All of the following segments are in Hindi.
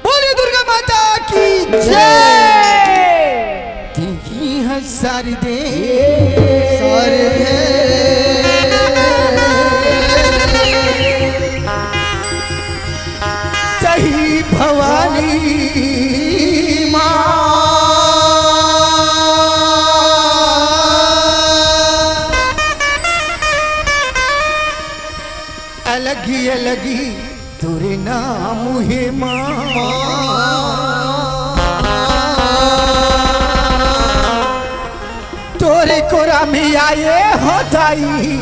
बोले दुर्गा माता की जय। दी है शारदे सही भवानी माँ अलगी अलगी तुरे नाम है माँ तोरे कोरा में आए होताई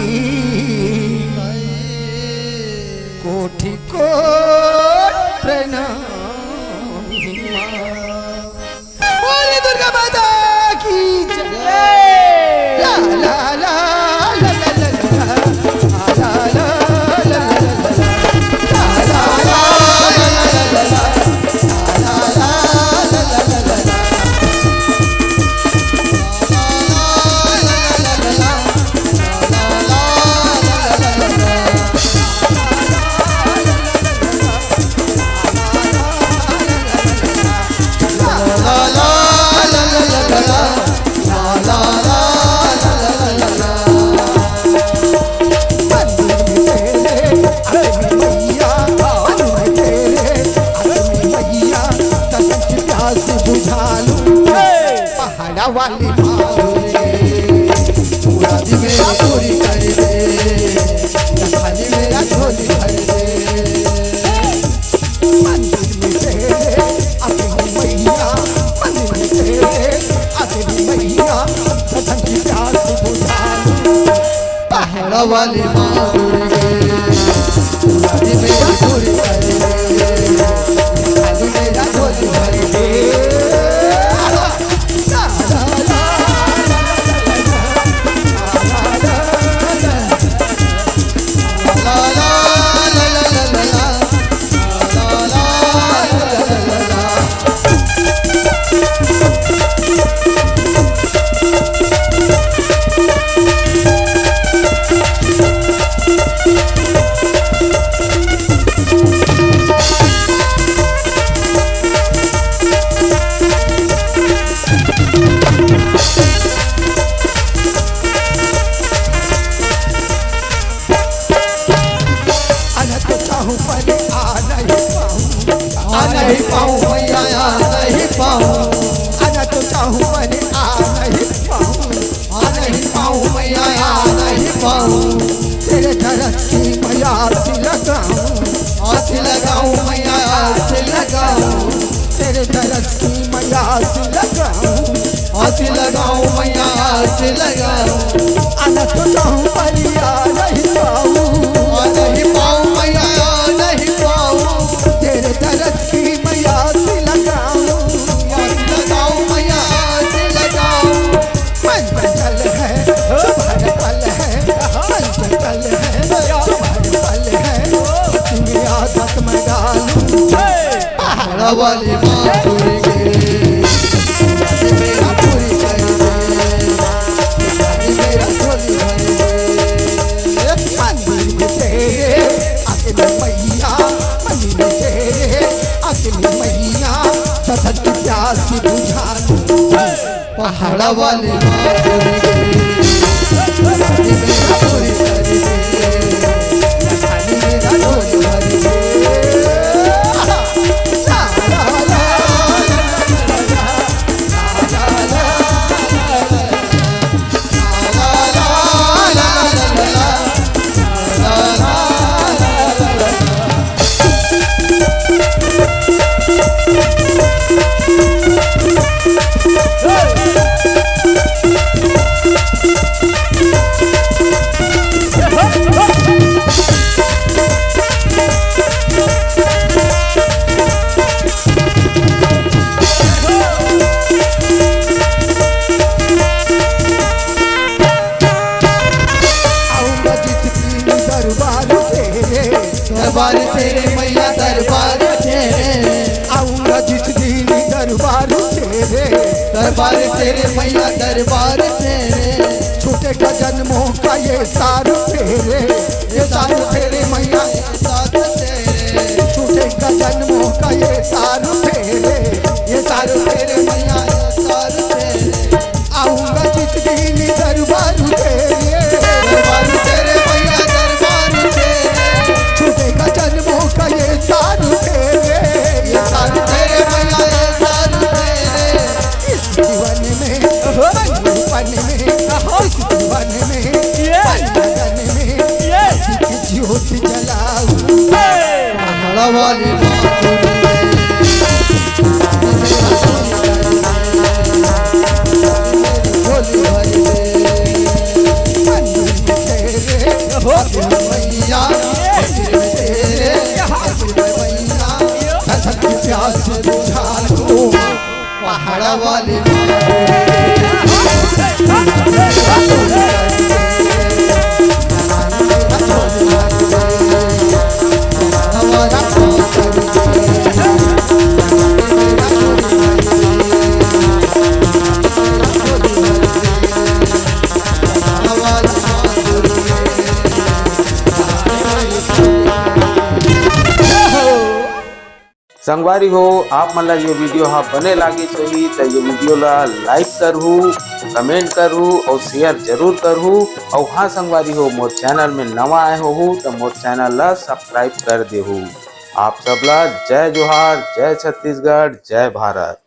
कोटि कोट प्रणाम बोले दुर्गा माता की जय। ला ला ला ला ला ला ला ला वाली पूरा दी मेरा चोरी कर दे खाली मेरा झोली भर दे मंदिर में तेरे अपनी मैया मंदिर में तेरे अपनी मैया सदन की प्यास बुझा पहाड़ा वाली माँ पूरा दी मेरा चोरी कर दे खाली मेरा झोली भर दे लगाऊं मैया से लगाऊं आना तो चाहूं पर आ नहीं पाऊं मैया नहीं पाऊं तेरे दर्द की मैया से लगाऊं मैया से लगाऊं मन चल है सुबह पल है मन चल है सुबह पल है तुम्हें आदत में डालूं पहाड़ा वाली माँ पहाड़ा वाले दरबार तेरे मैया दरबार तेरे आऊं दरबार तेरे मैया दरबार तेरे, छूटेगा जन्मों का ये सार फेरे, ये सार फेरे मैया साथ तेरे, छूटेगा जन्मों का ये सार फेरे, ये सार फेरे मैया सार तेरे, आऊंगा जिस दिन दरबार तेरे, दरबार तेरे मैया दरबार तेरे, छूटेगा जन्मों का ये सार फेरे, ये सार फेरे मैया ये सार फेरे, इस दीवाने में पानी में, इस दीवाने में पानी में ज्योति जलाऊं पहाड़ा वाली प्यास बुझा दूं पहाड़ा वाली संगवारी हो आप मन ला ये वीडियो हा बने लागी होही तो ये वीडियो ला लाइक करहू, कमेंट करहू और शेयर जरूर करहू। और हाँ संगवारी हो मोर चैनल में नवा आए हो तो मोर चैनल ला सब्सक्राइब कर देहू। आप सब ला जय जोहार, जय छत्तीसगढ़, जय भारत।